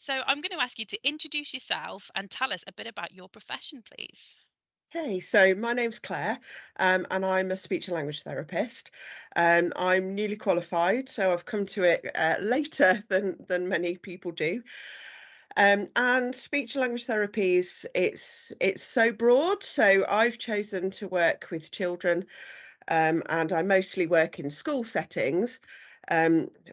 So I'm going to ask you to introduce yourself and tell us a bit about your profession, please. Hey, so my name's Claire, and I'm a speech and language therapist. I'm newly qualified, so I've come to it later than many people do. And speech and language therapies, it's so broad. So I've chosen to work with children, and I mostly work in school settings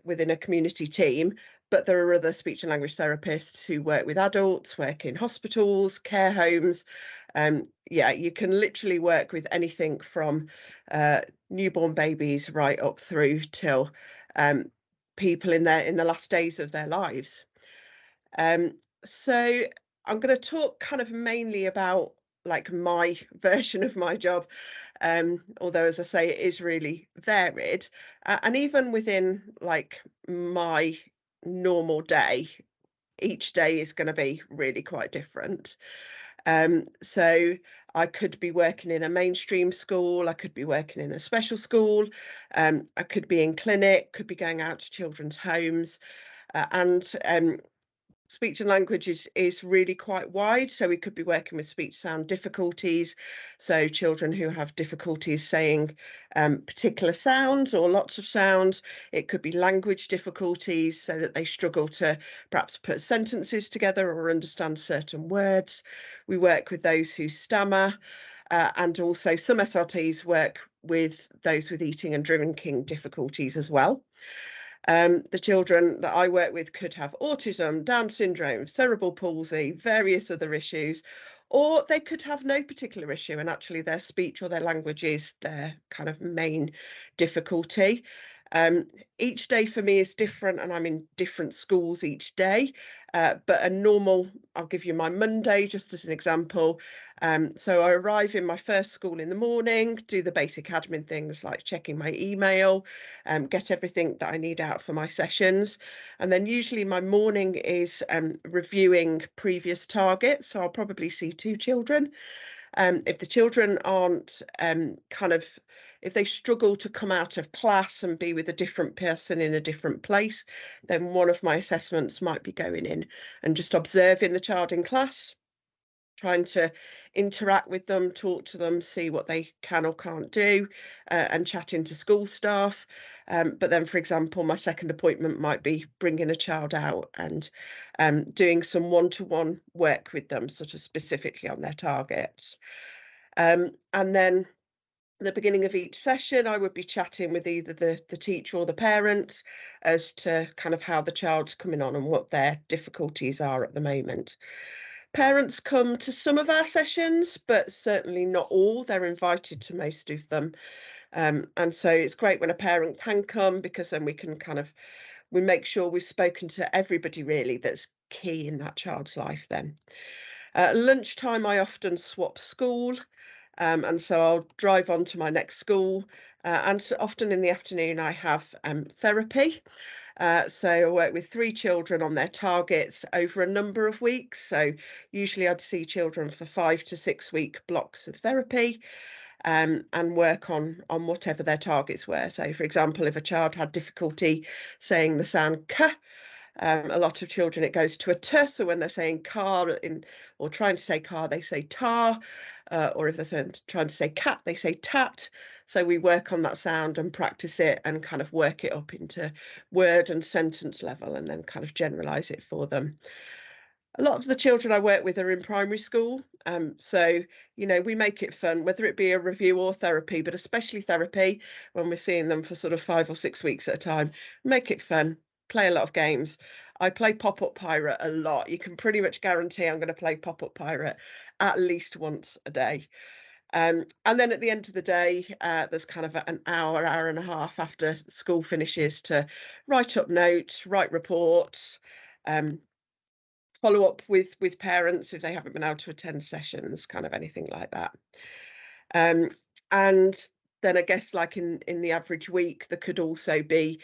within a community team. But there are other speech and language therapists who work with adults, work in hospitals, care homes. Yeah, you can literally work with anything from uh, newborn babies right up through till um, people in the last days of their lives. So I'm going to talk kind of mainly about like my version of my job, although as I say, it is really varied. And even within like my normal day, each day is going to be really quite different. So I could be working in a mainstream school, I could be working in a special school, I could be in clinic, could be going out to children's homes, and speech and language is really quite wide, so we could be working with speech sound difficulties, so children who have difficulties saying particular sounds or lots of sounds. It could be language difficulties, so that they struggle to perhaps put sentences together or understand certain words. We work with those who stammer, and also some SRTs work with those with eating and drinking difficulties as well. The children that I work with could have autism, Down syndrome, cerebral palsy, various other issues, or they could have no particular issue and actually their speech or their language is their kind of main difficulty. Um, each day for me is different and I'm in different schools each day. But a normal, I'll give you my Monday just as an example. So I arrive in my first school in the morning, do the basic admin things like checking my email, get everything that I need out for my sessions. And then usually my morning is reviewing previous targets. So I'll probably see two children. If the children aren't if they struggle to come out of class and be with a different person in a different place, then one of my assessments might be going in and just observing the child in class, trying to interact with them, talk to them, see what they can or can't do, and chatting to school staff. But then, for example, my second appointment might be bringing a child out and doing some one-to-one work with them, sort of specifically on their targets. And then at the beginning of each session, I would be chatting with either the teacher or the parent as to kind of how the child's coming on and what their difficulties are at the moment. Parents come to some of our sessions, but certainly not all. They're invited to most of them. And so it's great when a parent can come because then we can we make sure we've spoken to everybody really that's key in that child's life then. Lunchtime, I often swap school. And so I'll drive on to my next school. And so often in the afternoon, I have therapy. So I work with three children on their targets over a number of weeks. So usually I'd see children for 5 to 6 week blocks of therapy, and work on whatever their targets were. So, for example, if a child had difficulty saying the sound k, a lot of children, it goes to a t. So when they're saying car or trying to say car, they say tar. Or if they're trying to say cat, they say tat. So we work on that sound and practice it and kind of work it up into word and sentence level and then kind of generalize it for them. A lot of the children I work with are in primary school. So, we make it fun, whether it be a review or therapy, but especially therapy when we're seeing them for sort of 5 or 6 weeks at a time. Make it fun, play a lot of games. I play Pop Up Pirate a lot. You can pretty much guarantee I'm going to play Pop Up Pirate at least once a day. And then at the end of the day, there's kind of an hour, hour and a half after school finishes to write up notes, write reports, um, follow up with parents if they haven't been able to attend sessions, kind of anything like that. Um, and then I guess like in the average week, there could also be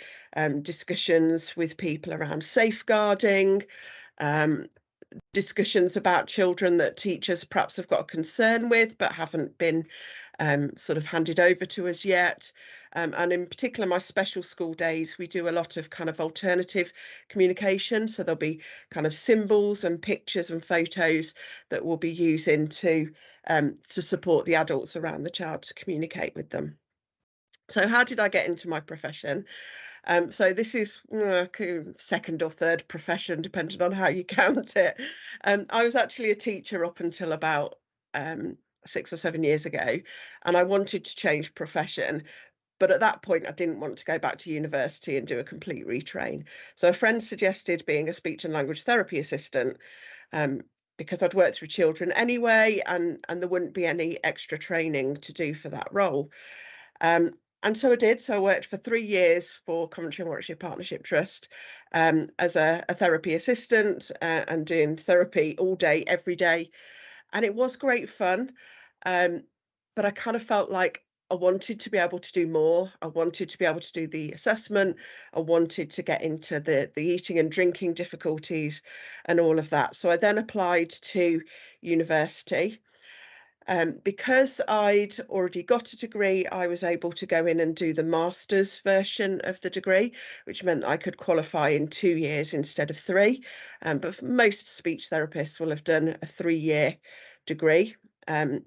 discussions with people around safeguarding, um, discussions about children that teachers perhaps have got a concern with but haven't been sort of handed over to us yet. And in particular, my special school days, we do a lot of kind of alternative communication. So there'll be kind of symbols and pictures and photos that we'll be using to support the adults around the child to communicate with them. So how did I get into my profession? So this is second or third profession, depending on how you count it. I was actually a teacher up until about 6 or 7 years ago, and I wanted to change profession. But at that point, I didn't want to go back to university and do a complete retrain. So a friend suggested being a speech and language therapy assistant, um, because I'd worked with children anyway, and there wouldn't be any extra training to do for that role. Um, and so I did. So I worked for 3 years for Coventry and Warwickshire Partnership Trust, as a therapy assistant, and doing therapy all day, every day. And it was great fun. Um, but I kind of felt like I wanted to be able to do more. I wanted to be able to do the assessment. I wanted to get into the eating and drinking difficulties and all of that. So I then applied to university. Because I'd already got a degree, I was able to go in and do the master's version of the degree, which meant I could qualify in 2 years instead of three. But most speech therapists will have done a 3 year degree. Um,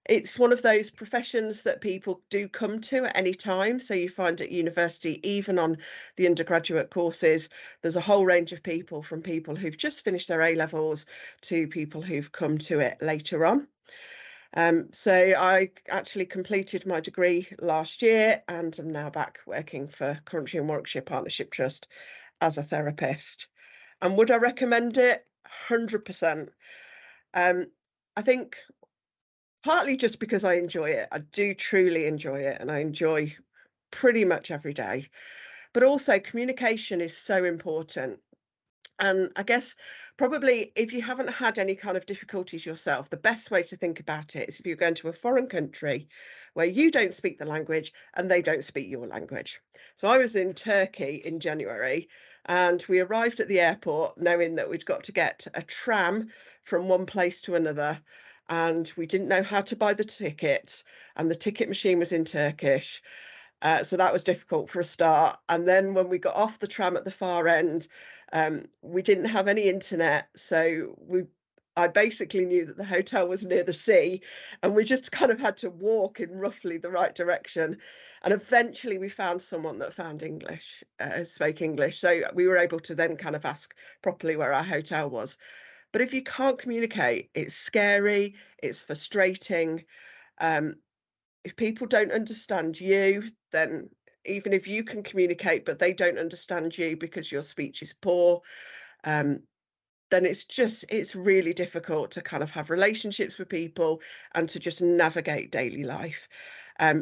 it's one of those professions that people do come to at any time. So you find at university, even on the undergraduate courses, there's a whole range of people, from people who've just finished their A levels to people who've come to it later on. So I actually completed my degree last year, and I'm now back working for Coventry and Warwickshire Partnership Trust as a therapist. And would I recommend it? 100%. Um, I think partly just because I enjoy it. I do truly enjoy it, and I enjoy pretty much every day. But also, communication is so important. And I guess probably if you haven't had any kind of difficulties yourself, the best way to think about it is if you're going to a foreign country where you don't speak the language and they don't speak your language. So I was in Turkey in January, and we arrived at the airport knowing that we'd got to get a tram from one place to another. And we didn't know how to buy the ticket, and the ticket machine was in Turkish. So that was difficult for a start. And then when we got off the tram at the far end, we didn't have any internet. So I basically knew that the hotel was near the sea, and we just kind of had to walk in roughly the right direction. And eventually we found someone that found English, spoke English. So we were able to then kind of ask properly where our hotel was. But if you can't communicate, it's scary, it's frustrating. Um, if people don't understand you, then even if you can communicate, but they don't understand you because your speech is poor, um, then it's really difficult to kind of have relationships with people and to just navigate daily life.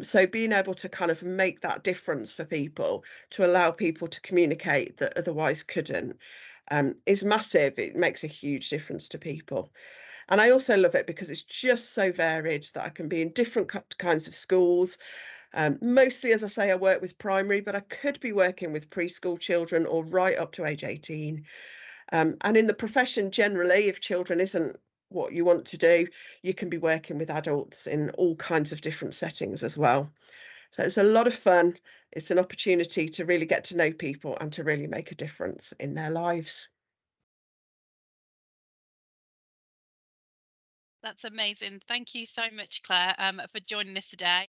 So being able to kind of make that difference for people, to allow people to communicate that otherwise couldn't, is massive. It makes a huge difference to people. And I also love it because it's just so varied that I can be in different kinds of schools. Mostly, as I say, I work with primary, but I could be working with preschool children or right up to age 18. And in the profession generally, if children isn't what you want to do, you can be working with adults in all kinds of different settings as well. So it's a lot of fun. It's an opportunity to really get to know people and to really make a difference in their lives. That's amazing. Thank you so much, Claire, for joining us today.